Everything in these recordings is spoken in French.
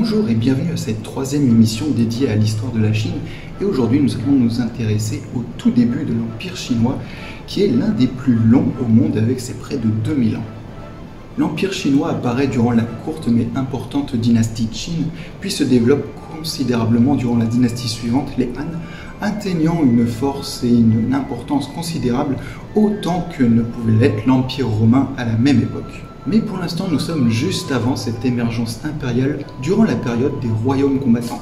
Bonjour et bienvenue à cette troisième émission dédiée à l'histoire de la Chine. Et aujourd'hui, nous allons nous intéresser au tout début de l'Empire chinois, qui est l'un des plus longs au monde avec ses près de 2000 ans. L'Empire chinois apparaît durant la courte mais importante dynastie Qin, puis se développe considérablement durant la dynastie suivante, les Han, atteignant une force et une importance considérables autant que ne pouvait l'être l'Empire romain à la même époque. Mais pour l'instant, nous sommes juste avant cette émergence impériale durant la période des royaumes combattants.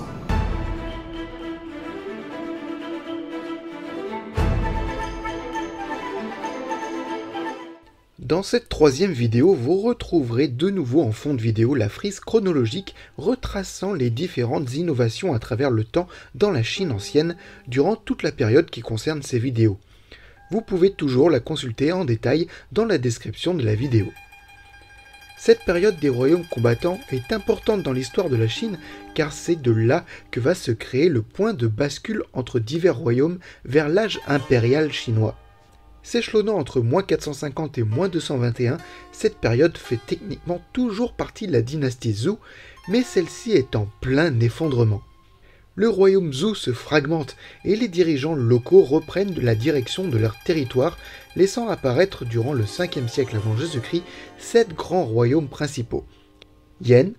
Dans cette troisième vidéo, vous retrouverez de nouveau en fond de vidéo la frise chronologique retraçant les différentes innovations à travers le temps dans la Chine ancienne durant toute la période qui concerne ces vidéos. Vous pouvez toujours la consulter en détail dans la description de la vidéo. Cette période des royaumes combattants est importante dans l'histoire de la Chine car c'est de là que va se créer le point de bascule entre divers royaumes vers l'âge impérial chinois. S'échelonnant entre -450 et -221, cette période fait techniquement toujours partie de la dynastie Zhou, mais celle-ci est en plein effondrement. Le royaume Zhou se fragmente et les dirigeants locaux reprennent la direction de leur territoire, laissant apparaître durant le 5e siècle avant Jésus-Christ 7 grands royaumes principaux: Yan,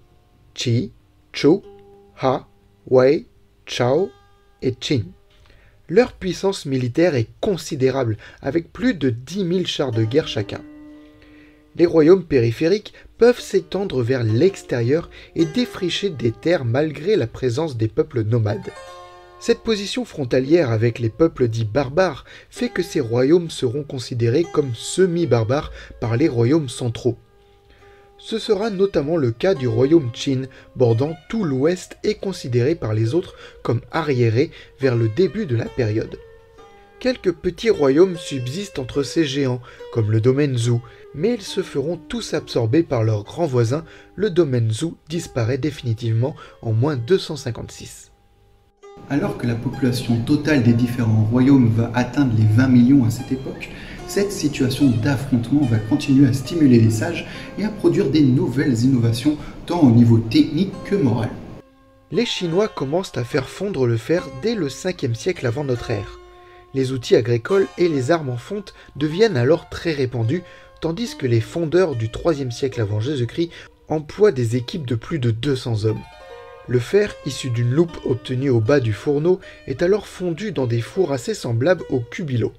Qi, Zhou, Ha, Wei, Chao et Qin. Leur puissance militaire est considérable, avec plus de 10 000 chars de guerre chacun. Les royaumes périphériques peuvent s'étendre vers l'extérieur et défricher des terres malgré la présence des peuples nomades. Cette position frontalière avec les peuples dits barbares fait que ces royaumes seront considérés comme semi-barbares par les royaumes centraux. Ce sera notamment le cas du royaume Qin, bordant tout l'ouest et considéré par les autres comme arriéré vers le début de la période. Quelques petits royaumes subsistent entre ces géants, comme le domaine Zhou, mais ils se feront tous absorber par leurs grands voisins. Le domaine Zhou disparaît définitivement en -256. Alors que la population totale des différents royaumes va atteindre les 20 millions à cette époque, cette situation d'affrontement va continuer à stimuler les sages et à produire des nouvelles innovations tant au niveau technique que moral. Les Chinois commencent à faire fondre le fer dès le 5e siècle avant notre ère. Les outils agricoles et les armes en fonte deviennent alors très répandus, tandis que les fondeurs du 3e siècle avant Jésus-Christ emploient des équipes de plus de 200 hommes. Le fer, issu d'une loupe obtenue au bas du fourneau, est alors fondu dans des fours assez semblables aux cubilots.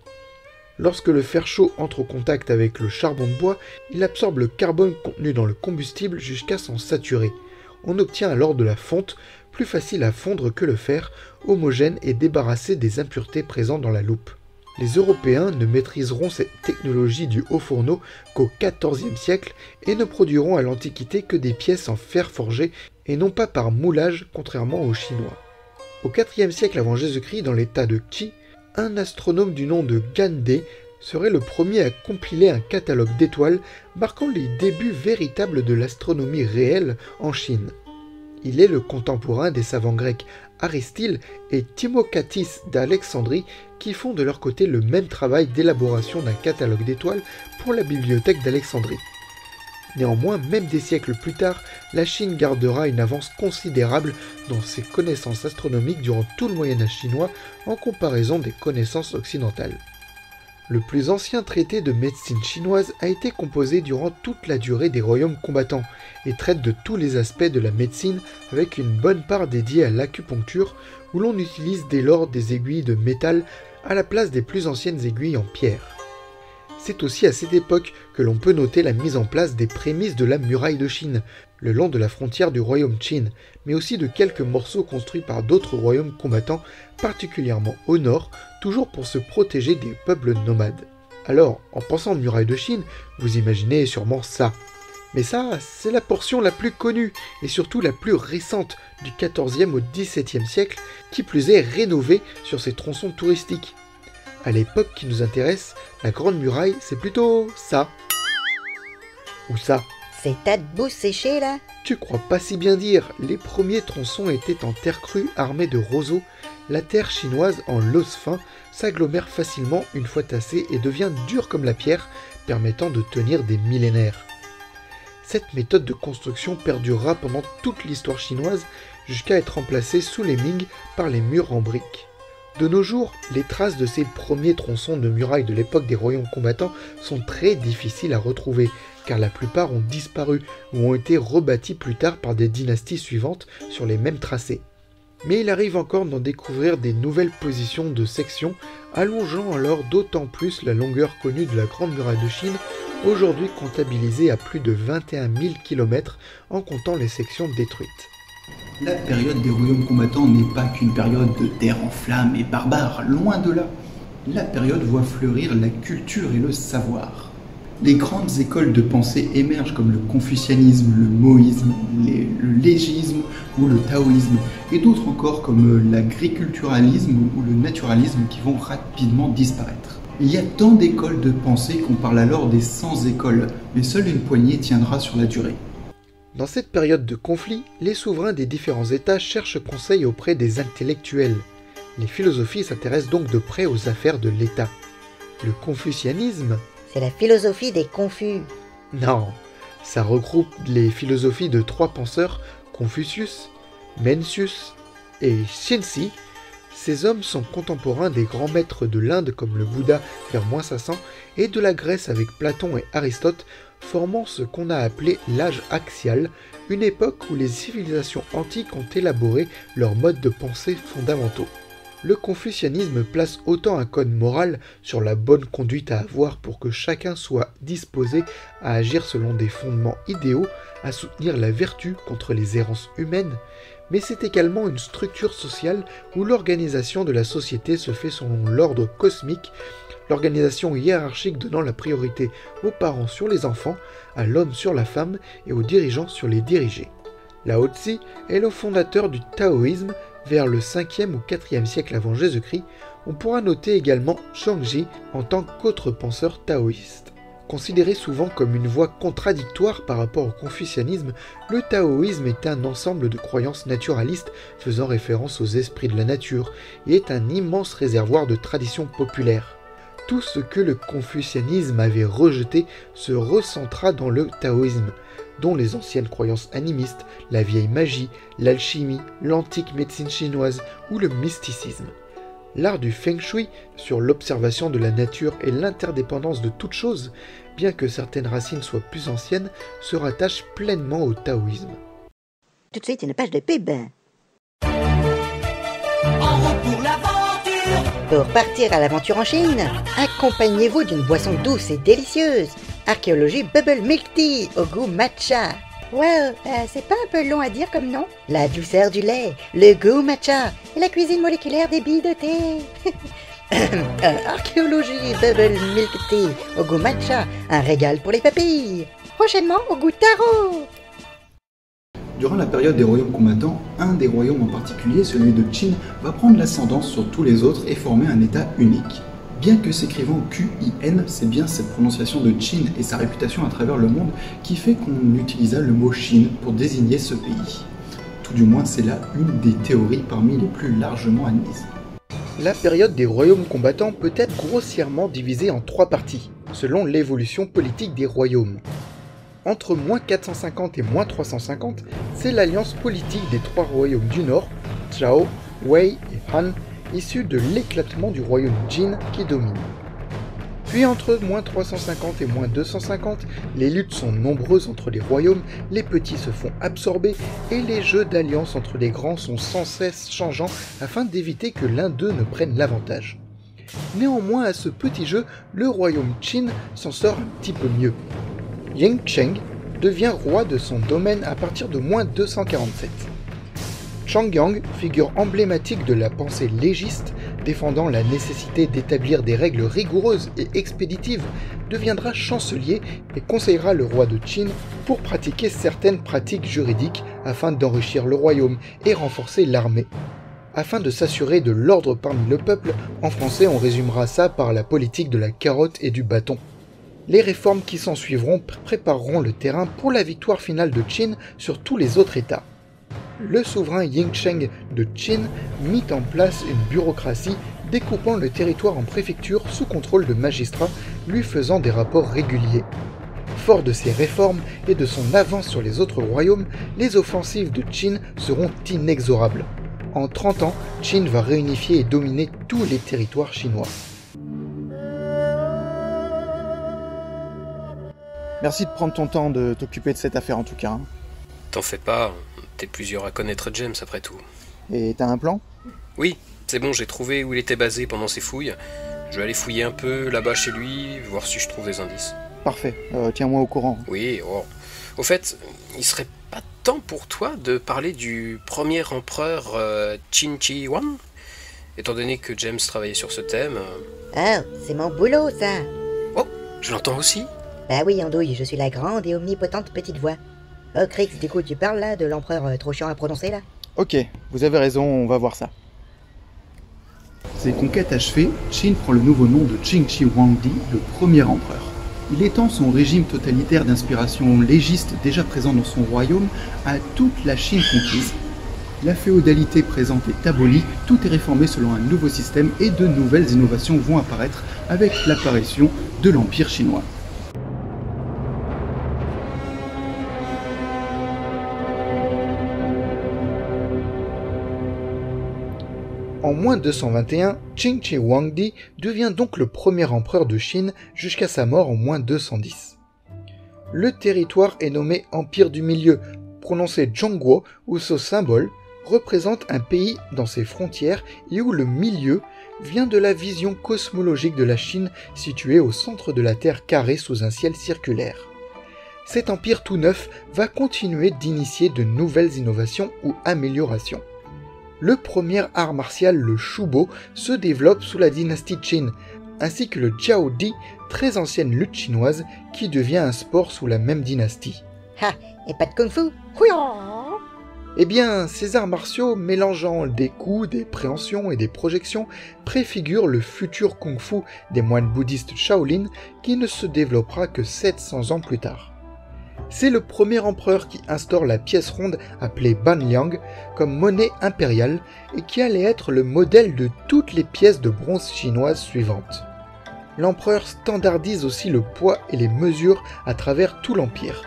Lorsque le fer chaud entre au contact avec le charbon de bois, il absorbe le carbone contenu dans le combustible jusqu'à s'en saturer. On obtient alors de la fonte, plus facile à fondre que le fer, homogène et débarrassé des impuretés présentes dans la loupe. Les Européens ne maîtriseront cette technologie du haut fourneau qu'au XIVe siècle et ne produiront à l'Antiquité que des pièces en fer forgé et non pas par moulage, contrairement aux Chinois. Au IVe siècle avant Jésus-Christ, dans l'état de Qi, un astronome du nom de Gan De serait le premier à compiler un catalogue d'étoiles marquant les débuts véritables de l'astronomie réelle en Chine. Il est le contemporain des savants grecs Aristyle et Timochatis d'Alexandrie qui font de leur côté le même travail d'élaboration d'un catalogue d'étoiles pour la bibliothèque d'Alexandrie. Néanmoins, même des siècles plus tard, la Chine gardera une avance considérable dans ses connaissances astronomiques durant tout le Moyen-Âge chinois en comparaison des connaissances occidentales. Le plus ancien traité de médecine chinoise a été composé durant toute la durée des royaumes combattants et traite de tous les aspects de la médecine avec une bonne part dédiée à l'acupuncture où l'on utilise dès lors des aiguilles de métal à la place des plus anciennes aiguilles en pierre. C'est aussi à cette époque que l'on peut noter la mise en place des prémices de la muraille de Chine, le long de la frontière du royaume Qin, mais aussi de quelques morceaux construits par d'autres royaumes combattants, particulièrement au nord, toujours pour se protéger des peuples nomades. Alors, en pensant muraille de Chine, vous imaginez sûrement ça. Mais ça, c'est la portion la plus connue, et surtout la plus récente, du XIVe au XVIIe siècle, qui plus est rénovée sur ses tronçons touristiques. À l'époque qui nous intéresse, la Grande Muraille, c'est plutôt ça. Ou ça. C'est ta boue séchée là? Tu crois pas si bien dire, les premiers tronçons étaient en terre crue armés de roseaux. La terre chinoise en l'os fin s'agglomère facilement une fois tassée et devient dure comme la pierre, permettant de tenir des millénaires. Cette méthode de construction perdurera pendant toute l'histoire chinoise jusqu'à être remplacée sous les Ming par les murs en briques. De nos jours, les traces de ces premiers tronçons de murailles de l'époque des royaumes combattants sont très difficiles à retrouver, car la plupart ont disparu ou ont été rebâtis plus tard par des dynasties suivantes sur les mêmes tracés. Mais il arrive encore d'en découvrir des nouvelles positions de sections, allongeant alors d'autant plus la longueur connue de la Grande Muraille de Chine, aujourd'hui comptabilisée à plus de 21 000 km en comptant les sections détruites. La période des royaumes combattants n'est pas qu'une période de terre en flammes et barbare, loin de là. La période voit fleurir la culture et le savoir. Des grandes écoles de pensée émergent comme le confucianisme, le maoïsme, le légisme ou le taoïsme, et d'autres encore comme l'agriculturalisme ou le naturalisme qui vont rapidement disparaître. Il y a tant d'écoles de pensée qu'on parle alors des 100 écoles, mais seule une poignée tiendra sur la durée. Dans cette période de conflit, les souverains des différents États cherchent conseil auprès des intellectuels. Les philosophies s'intéressent donc de près aux affaires de l'État. Le confucianisme, C'est la philosophie des confus. non, ça regroupe les philosophies de trois penseurs, Confucius, Mencius et Xinzi. Ces hommes sont contemporains des grands maîtres de l'Inde comme le Bouddha vers -500 et de la Grèce avec Platon et Aristote, formant ce qu'on a appelé l'âge axial, une époque où les civilisations antiques ont élaboré leurs modes de pensée fondamentaux. Le confucianisme place autant un code moral sur la bonne conduite à avoir pour que chacun soit disposé à agir selon des fondements idéaux, à soutenir la vertu contre les errances humaines, mais c'est également une structure sociale où l'organisation de la société se fait selon l'ordre cosmique, l'organisation hiérarchique donnant la priorité aux parents sur les enfants, à l'homme sur la femme et aux dirigeants sur les dirigés. Lao Tzu est le fondateur du taoïsme vers le 5e ou 4e siècle avant Jésus-Christ. On pourra noter également Zhuangzi en tant qu'autre penseur taoïste. Considéré souvent comme une voie contradictoire par rapport au confucianisme, le taoïsme est un ensemble de croyances naturalistes faisant référence aux esprits de la nature et est un immense réservoir de traditions populaires. Tout ce que le confucianisme avait rejeté se recentra dans le taoïsme, dont les anciennes croyances animistes, la vieille magie, l'alchimie, l'antique médecine chinoise ou le mysticisme. L'art du feng shui, sur l'observation de la nature et l'interdépendance de toutes choses, bien que certaines racines soient plus anciennes, se rattache pleinement au taoïsme. Tout de suite, une page de pub. En route pour l'aventure. Pour partir à l'aventure en Chine, accompagnez-vous d'une boisson douce et délicieuse. Archéologie Bubble Milk Tea au goût matcha. Well, c'est pas un peu long à dire comme nom? La douceur du lait, le goût matcha et la cuisine moléculaire des billes de thé. Archéologie Bubble Milk Tea au goût matcha, un régal pour les papilles. Prochainement au goût taro. Durant la période des royaumes combattants, un des royaumes en particulier, celui de Qin, va prendre l'ascendance sur tous les autres et former un état unique. Bien que s'écrivant Q-I-N, c'est bien cette prononciation de Qin et sa réputation à travers le monde qui fait qu'on utilisa le mot Chine pour désigner ce pays. Tout du moins, c'est là une des théories parmi les plus largement admises. La période des royaumes combattants peut être grossièrement divisée en trois parties, selon l'évolution politique des royaumes. Entre -450 et -350, c'est l'alliance politique des trois royaumes du Nord, Zhao, Wei et Han, issus de l'éclatement du royaume Jin qui domine. Puis entre -350 et -250, les luttes sont nombreuses entre les royaumes, les petits se font absorber et les jeux d'alliance entre les grands sont sans cesse changeants afin d'éviter que l'un d'eux ne prenne l'avantage. Néanmoins, à ce petit jeu, le royaume Qin s'en sort un petit peu mieux. Yingcheng devient roi de son domaine à partir de -247. Changyang, figure emblématique de la pensée légiste, défendant la nécessité d'établir des règles rigoureuses et expéditives, deviendra chancelier et conseillera le roi de Qin pour pratiquer certaines pratiques juridiques afin d'enrichir le royaume et renforcer l'armée. Afin de s'assurer de l'ordre parmi le peuple, en français on résumera ça par la politique de la carotte et du bâton. Les réformes qui s'ensuivront prépareront le terrain pour la victoire finale de Qin sur tous les autres États. Le souverain Yingcheng de Qin mit en place une bureaucratie découpant le territoire en préfectures sous contrôle de magistrats, lui faisant des rapports réguliers. Fort de ses réformes et de son avance sur les autres royaumes, les offensives de Qin seront inexorables. En 30 ans, Qin va réunifier et dominer tous les territoires chinois. Merci de prendre ton temps de t'occuper de cette affaire en tout cas. T'en fais pas, t'es plusieurs à connaître James après tout. Et t'as un plan? Oui, c'est bon, j'ai trouvé où il était basé pendant ses fouilles. Je vais aller fouiller un peu là-bas chez lui, voir si je trouve des indices. Parfait, tiens-moi au courant. Oui, oh. Au fait, il serait pas temps pour toi de parler du premier empereur Qin Shi Huang? Étant donné que James travaillait sur ce thème... Oh, c'est mon boulot, ça. Oh, je l'entends aussi. Bah oui, Andouille, je suis la grande et omnipotente petite voix. Oh, Crix, du coup, tu parles là de l'empereur trop chiant à prononcer là? Ok, vous avez raison, on va voir ça. Ses conquêtes achevées, Qin prend le nouveau nom de Qin Shi Huangdi, le premier empereur. Il étend son régime totalitaire d'inspiration légiste déjà présent dans son royaume à toute la Chine conquise. La féodalité présente est abolie, tout est réformé selon un nouveau système et de nouvelles innovations vont apparaître avec l'apparition de l'Empire chinois. En moins 221, Qin Shi Huangdi devient donc le premier empereur de Chine jusqu'à sa mort en moins 210. Le territoire est nommé Empire du Milieu, prononcé Zhongguo, où ce symbole représente un pays dans ses frontières et où le milieu vient de la vision cosmologique de la Chine située au centre de la Terre carrée sous un ciel circulaire. Cet empire tout neuf va continuer d'initier de nouvelles innovations ou améliorations. Le premier art martial, le Shubo, se développe sous la dynastie Qin, ainsi que le Jiaodi, très ancienne lutte chinoise, qui devient un sport sous la même dynastie. Ha, et pas de kung-fu? Houya. Eh bien, ces arts martiaux, mélangeant des coups, des préhensions et des projections, préfigurent le futur kung-fu des moines bouddhistes Shaolin, qui ne se développera que 700 ans plus tard. C'est le premier empereur qui instaure la pièce ronde appelée Banliang comme monnaie impériale et qui allait être le modèle de toutes les pièces de bronze chinoises suivantes. L'empereur standardise aussi le poids et les mesures à travers tout l'empire.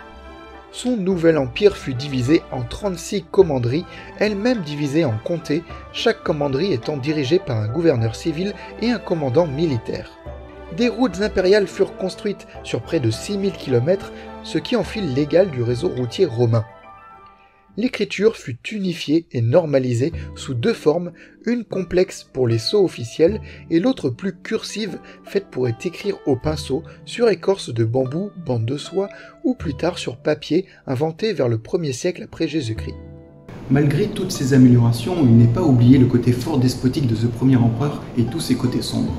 Son nouvel empire fut divisé en 36 commanderies, elles-mêmes divisées en comtés, chaque commanderie étant dirigée par un gouverneur civil et un commandant militaire. Des routes impériales furent construites sur près de 6000 km, ce qui en fit l'égal du réseau routier romain. L'écriture fut unifiée et normalisée sous deux formes, une complexe pour les sceaux officiels et l'autre plus cursive, faite pour être écrire au pinceau, sur écorce de bambou, bande de soie ou plus tard sur papier, inventé vers le 1er siècle après Jésus-Christ. Malgré toutes ces améliorations, il n'est pas oublié le côté fort despotique de ce premier empereur et tous ses côtés sombres.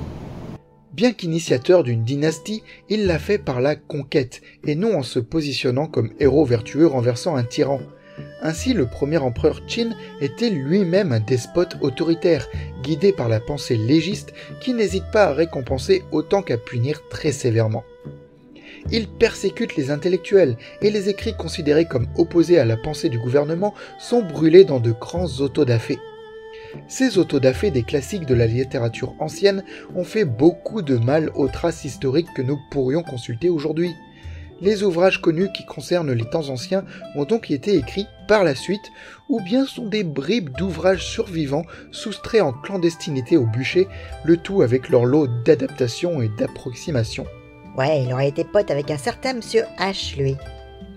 Bien qu'initiateur d'une dynastie, il l'a fait par la conquête, et non en se positionnant comme héros vertueux renversant un tyran. Ainsi, le premier empereur Qin était lui-même un despote autoritaire, guidé par la pensée légiste qui n'hésite pas à récompenser autant qu'à punir très sévèrement. Il persécute les intellectuels, et les écrits considérés comme opposés à la pensée du gouvernement sont brûlés dans de grands autodafés. Ces autodafés des classiques de la littérature ancienne ont fait beaucoup de mal aux traces historiques que nous pourrions consulter aujourd'hui. Les ouvrages connus qui concernent les temps anciens ont donc été écrits par la suite, ou bien sont des bribes d'ouvrages survivants soustraits en clandestinité au bûcher, le tout avec leur lot d'adaptations et d'approximations. Ouais, il aurait été pote avec un certain monsieur H, lui.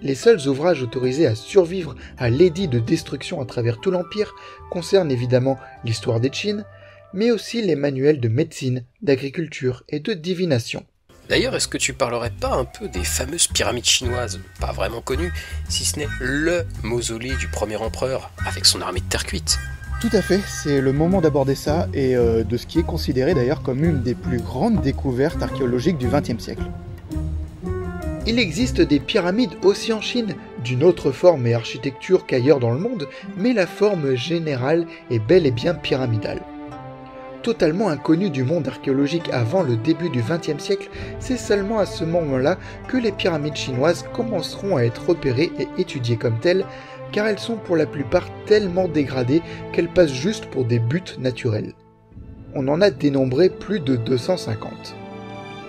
Les seuls ouvrages autorisés à survivre à l'édit de destruction à travers tout l'Empire concernent évidemment l'histoire des Qin, mais aussi les manuels de médecine, d'agriculture et de divination. D'ailleurs, est-ce que tu parlerais pas un peu des fameuses pyramides chinoises, pas vraiment connues, si ce n'est LE mausolée du premier empereur, avec son armée de terre cuite? Tout à fait, c'est le moment d'aborder ça, et de ce qui est considéré d'ailleurs comme une des plus grandes découvertes archéologiques du XXe siècle. Il existe des pyramides aussi en Chine, d'une autre forme et architecture qu'ailleurs dans le monde, mais la forme générale est bel et bien pyramidale. Totalement inconnue du monde archéologique avant le début du XXe siècle, c'est seulement à ce moment-là que les pyramides chinoises commenceront à être repérées et étudiées comme telles, car elles sont pour la plupart tellement dégradées qu'elles passent juste pour des buttes naturelles. On en a dénombré plus de 250.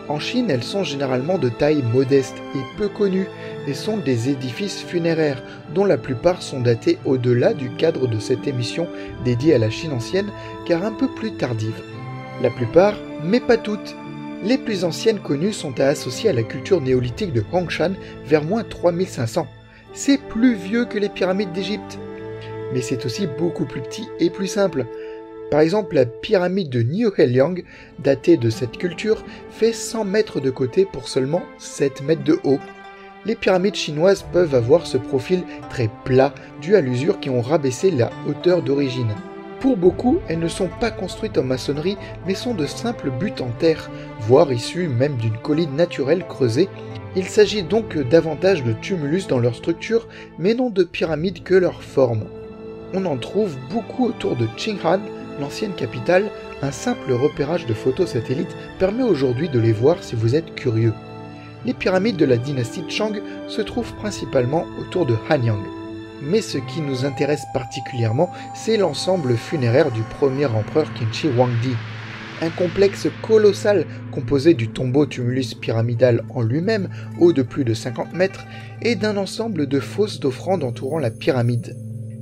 En Chine, elles sont généralement de taille modeste et peu connues et sont des édifices funéraires dont la plupart sont datés au-delà du cadre de cette émission dédiée à la Chine ancienne car un peu plus tardive. La plupart, mais pas toutes. Les plus anciennes connues sont à associer à la culture néolithique de Hongshan vers moins 3500. C'est plus vieux que les pyramides d'Égypte. Mais c'est aussi beaucoup plus petit et plus simple. Par exemple, la pyramide de Niuheliang, datée de cette culture, fait 100 mètres de côté pour seulement 7 mètres de haut. Les pyramides chinoises peuvent avoir ce profil très plat, dû à l'usure qui ont rabaissé la hauteur d'origine. Pour beaucoup, elles ne sont pas construites en maçonnerie, mais sont de simples buttes en terre, voire issues même d'une colline naturelle creusée. Il s'agit donc davantage de tumulus dans leur structure, mais non de pyramides que leur forme. On en trouve beaucoup autour de Qinghan, l'ancienne capitale. Un simple repérage de photos satellites permet aujourd'hui de les voir si vous êtes curieux. Les pyramides de la dynastie Chang se trouvent principalement autour de Hanyang. Mais ce qui nous intéresse particulièrement, c'est l'ensemble funéraire du premier empereur Qinshi Huangdi. Un complexe colossal composé du tombeau tumulus pyramidal en lui-même, haut de plus de 50 mètres, et d'un ensemble de fosses d'offrandes entourant la pyramide.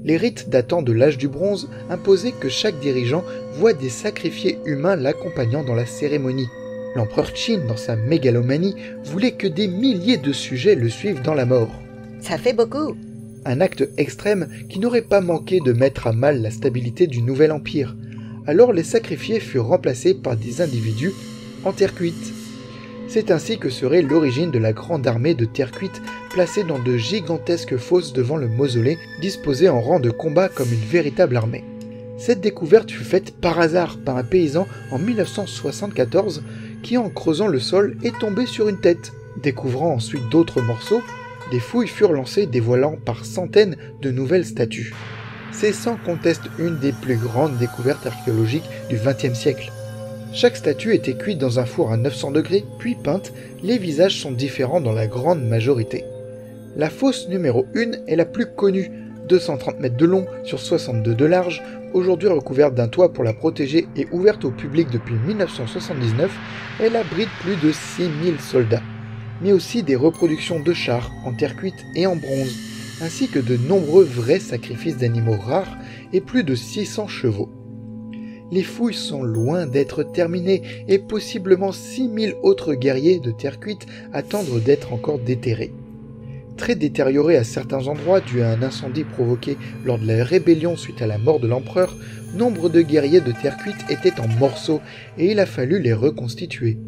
Les rites datant de l'âge du bronze imposaient que chaque dirigeant voie des sacrifiés humains l'accompagnant dans la cérémonie. L'empereur Qin, dans sa mégalomanie, voulait que des milliers de sujets le suivent dans la mort. Ça fait beaucoup. Un acte extrême qui n'aurait pas manqué de mettre à mal la stabilité du nouvel empire. Alors les sacrifiés furent remplacés par des individus en terre cuite. C'est ainsi que serait l'origine de la grande armée de terre cuite placée dans de gigantesques fosses devant le mausolée, disposée en rang de combat comme une véritable armée. Cette découverte fut faite par hasard par un paysan en 1974 qui, en creusant le sol, est tombé sur une tête. Découvrant ensuite d'autres morceaux, des fouilles furent lancées dévoilant par centaines de nouvelles statues. C'est sans conteste une des plus grandes découvertes archéologiques du XXe siècle. Chaque statue était cuite dans un four à 900 degrés, puis peinte. Les visages sont différents dans la grande majorité. La fosse numéro 1 est la plus connue, 230 mètres de long sur 62 de large, aujourd'hui recouverte d'un toit pour la protéger et ouverte au public depuis 1979, elle abrite plus de 6000 soldats, mais aussi des reproductions de chars en terre cuite et en bronze, ainsi que de nombreux vrais sacrifices d'animaux rares et plus de 600 chevaux. Les fouilles sont loin d'être terminées et possiblement 6000 autres guerriers de terre cuite attendent d'être encore déterrés. Très détériorés à certains endroits dû à un incendie provoqué lors de la rébellion suite à la mort de l'empereur, nombre de guerriers de terre cuite étaient en morceaux et il a fallu les reconstituer.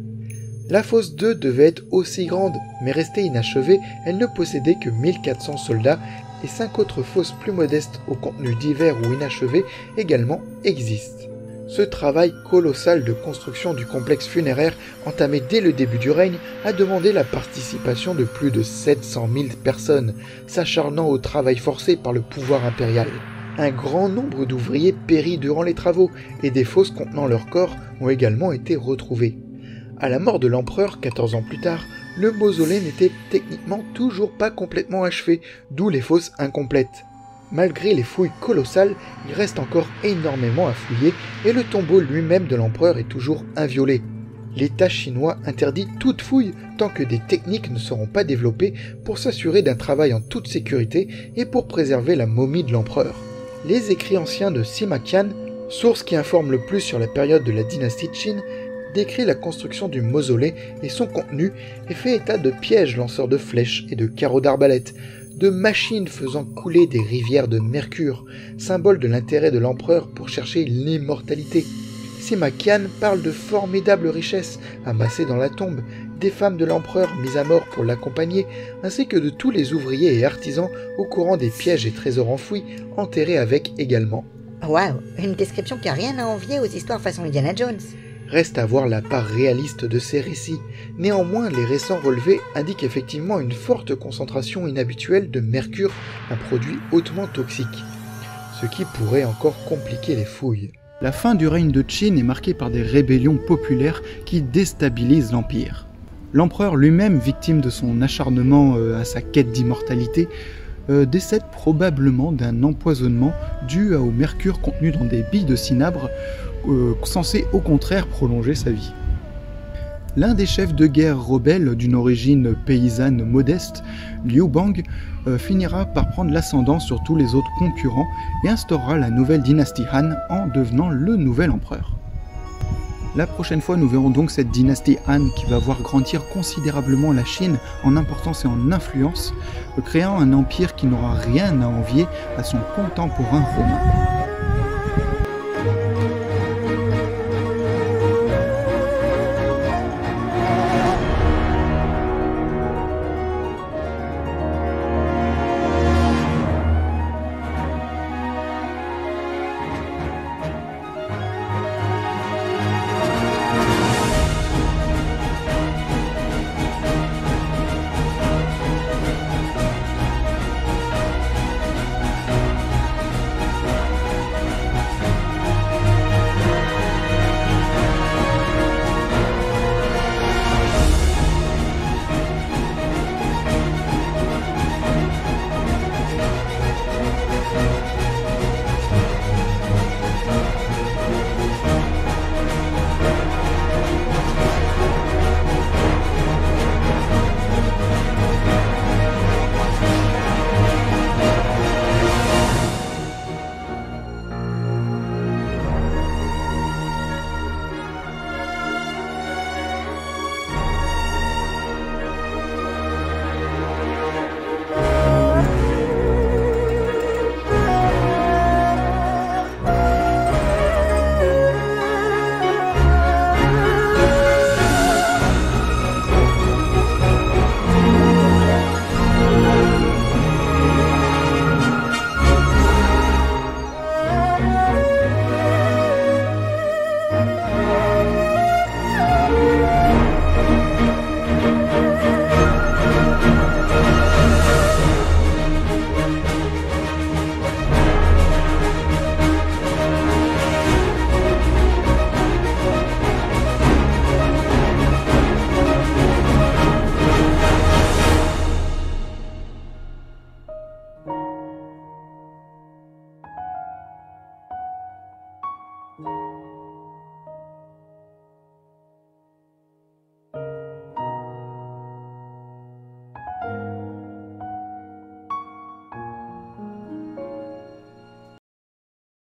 La fosse 2 devait être aussi grande, mais restée inachevée, elle ne possédait que 1400 soldats et 5 autres fosses plus modestes au contenu divers ou inachevé également existent. Ce travail colossal de construction du complexe funéraire, entamé dès le début du règne, a demandé la participation de plus de 700 000 personnes, s'acharnant au travail forcé par le pouvoir impérial. Un grand nombre d'ouvriers périt durant les travaux, et des fosses contenant leurs corps ont également été retrouvées. À la mort de l'empereur, 14 ans plus tard, le mausolée n'était techniquement toujours pas complètement achevé, d'où les fosses incomplètes. Malgré les fouilles colossales, il reste encore énormément à fouiller et le tombeau lui-même de l'empereur est toujours inviolé. L'État chinois interdit toute fouille tant que des techniques ne seront pas développées pour s'assurer d'un travail en toute sécurité et pour préserver la momie de l'empereur. Les écrits anciens de Sima Qian, source qui informe le plus sur la période de la dynastie Qin, décrit la construction du mausolée et son contenu et fait état de pièges lanceurs de flèches et de carreaux d'arbalète, de machines faisant couler des rivières de mercure, symbole de l'intérêt de l'empereur pour chercher l'immortalité. Sima Qian parle de formidables richesses amassées dans la tombe, des femmes de l'empereur mises à mort pour l'accompagner, ainsi que de tous les ouvriers et artisans au courant des pièges et trésors enfouis, enterrés avec également. Waouh, une description qui a rien à envier aux histoires façon Indiana Jones. Reste à voir la part réaliste de ces récits. Néanmoins, les récents relevés indiquent effectivement une forte concentration inhabituelle de mercure, un produit hautement toxique, ce qui pourrait encore compliquer les fouilles. La fin du règne de Qin est marquée par des rébellions populaires qui déstabilisent l'empire. L'empereur lui-même, victime de son acharnement à sa quête d'immortalité, décède probablement d'un empoisonnement dû au mercure contenu dans des billes de cinabre, censé au contraire prolonger sa vie. L'un des chefs de guerre rebelles d'une origine paysanne modeste, Liu Bang, finira par prendre l'ascendant sur tous les autres concurrents et instaurera la nouvelle dynastie Han en devenant le nouvel empereur. La prochaine fois, nous verrons donc cette dynastie Han qui va voir grandir considérablement la Chine en importance et en influence, créant un empire qui n'aura rien à envier à son contemporain romain.